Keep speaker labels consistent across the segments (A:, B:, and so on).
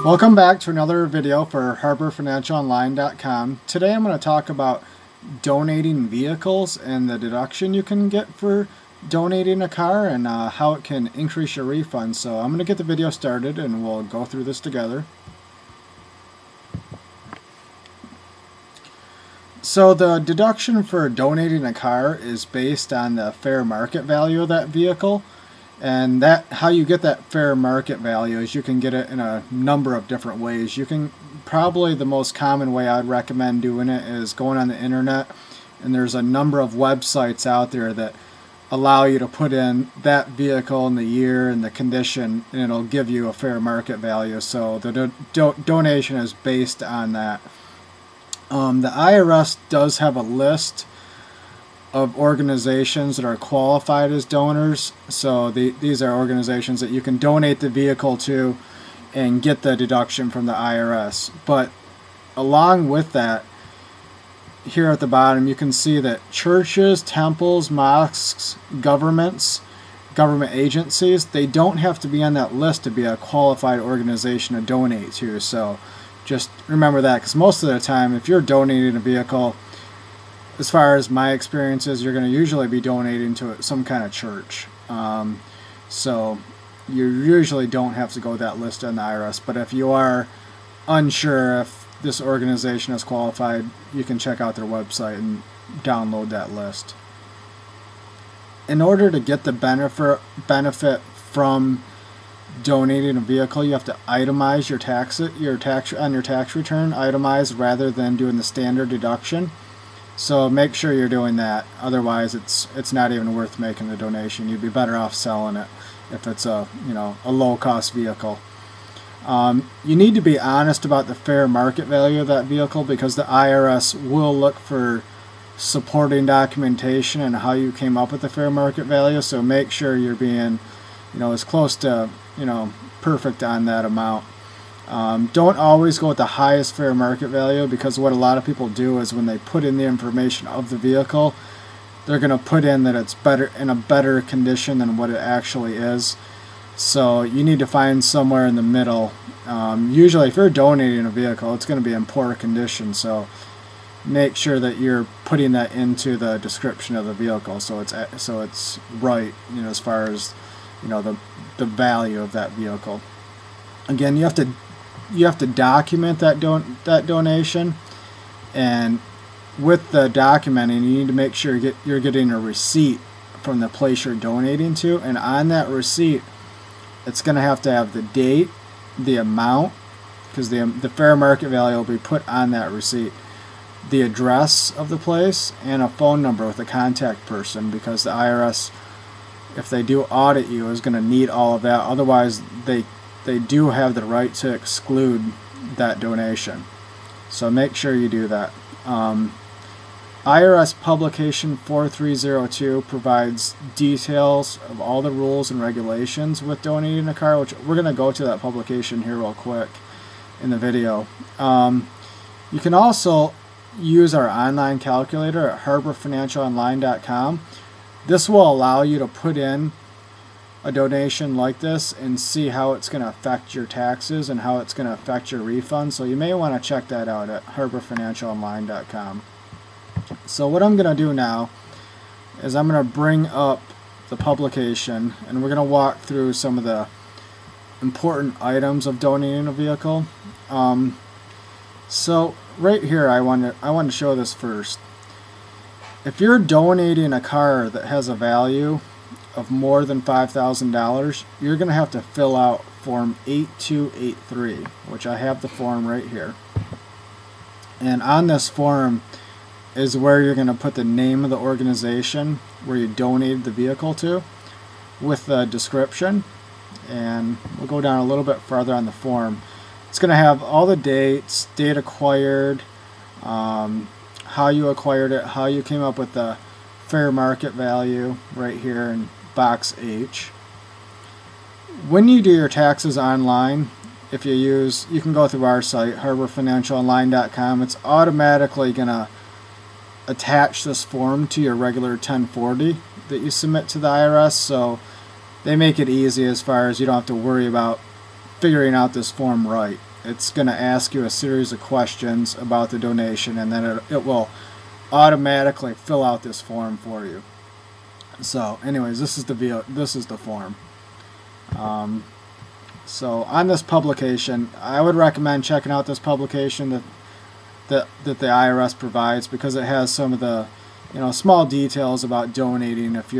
A: Welcome back to another video for HarborFinancialOnline.com. Today I'm going to talk about donating vehicles and the deduction you can get for donating a car and how it can increase your refund. So I'm going to get the video started and we'll go through this together. So the deduction for donating a car is based on the fair market value of that vehicle. And how you get that fair market value is you can get it in a number of different ways. You can probably, the most common way I'd recommend doing it is going on the internet, and there's a number of websites out there that allow you to put in that vehicle and the year and the condition, and it'll give you a fair market value. So the donation is based on that. The IRS does have a list of organizations that are qualified as donors. So these are organizations that you can donate the vehicle to and get the deduction from the IRS. But along with that, here at the bottom you can see that churches, temples, mosques, government agencies, they don't have to be on that list to be a qualified organization to donate to. So just remember that, because most of the time if you're donating a vehicle, as far as my experience is, you're going to usually be donating to some kind of church. So you usually don't have to go that list on the IRS. But if you are unsure if this organization is qualified, you can check out their website and download that list. In order to get the benefit from donating a vehicle, you have to itemize your tax on your tax return, itemize rather than doing the standard deduction. So make sure you're doing that. Otherwise, it's not even worth making the donation. You'd be better off selling it if it's a low-cost vehicle. You need to be honest about the fair market value of that vehicle, because the IRS will look for supporting documentation and how you came up with the fair market value. So make sure you're being, as close to perfect on that amount. Don't always go with the highest fair market value, because what a lot of people do is when they put in the information of the vehicle, they're going to put in that it's in a better condition than what it actually is. So you need to find somewhere in the middle. Usually if you're donating a vehicle, it's going to be in poor condition, so make sure that you're putting that into the description of the vehicle so it's right, as far as the value of that vehicle. Again, you have to document that donation, and with the documenting, you need to make sure you're getting a receipt from the place you're donating to, and on that receipt, it's going to have the date, the amount, because the fair market value will be put on that receipt, the address of the place, and a phone number with a contact person, because the IRS, if they do audit you, is going to need all of that. Otherwise, they do have the right to exclude that donation. So make sure you do that. IRS Publication 4302 provides details of all the rules and regulations with donating a car, which we're going to go to that publication here real quick in the video. You can also use our online calculator at HarborFinancialOnline.com. This will allow you to put in a donation like this and see how it's going to affect your taxes and how it's going to affect your refund. So you may want to check that out at HarborFinancialOnline.com. So what I'm going to do now is I'm going to bring up the publication, and we're going to walk through some of the important items of donating a vehicle. So right here, I want to show this first. If you're donating a car that has a value of more than $5,000, you're going to have to fill out Form 8283, which I have the form right here. And on this form is where you're going to put the name of the organization where you donated the vehicle to, with the description. And we'll go down a little bit farther on the form. It's going to have all the dates, date acquired, how you acquired it, how you came up with the fair market value right here in box H. When you do your taxes online, if you can go through our site, HarborFinancialOnline.com. It's automatically going to attach this form to your regular 1040 that you submit to the IRS, so they make it easy as far as you don't have to worry about figuring out this form right. it's going to ask you a series of questions about the donation, and then it will automatically fill out this form for you. So anyways, this is the form. So on this publication, I would recommend checking out this publication that the IRS provides, because it has some of the small details about donating. If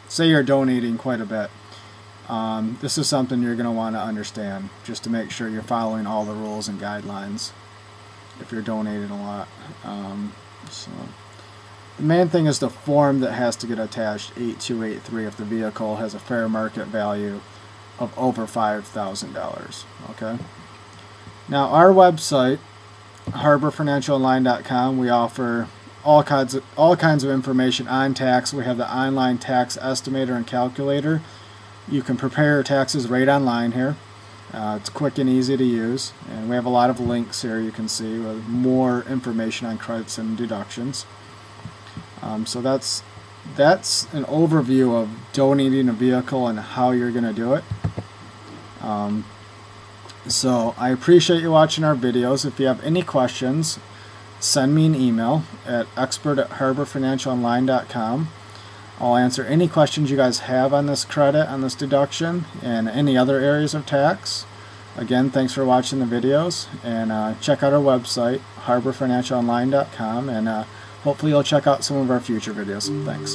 A: say you're donating quite a bit, this is something you're going to want to understand, just to make sure you're following all the rules and guidelines if you're donating a lot. So the main thing is the form that has to get attached, 8283, if the vehicle has a fair market value of over $5,000. Okay. Now our website, harborfinancialonline.com, we offer all kinds of information on tax. We have the online tax estimator and calculator. You can prepare your taxes right online here. It's quick and easy to use, and we have a lot of links here you can see with more information on credits and deductions. So that's an overview of donating a vehicle and how you're going to do it. So I appreciate you watching our videos. If you have any questions, send me an email at expert@harborfinancialonline.com. I'll answer any questions you guys have on this credit, on this deduction, and any other areas of tax. Again, thanks for watching the videos, and check out our website, harborfinancialonline.com, and hopefully you'll check out some of our future videos. Thanks.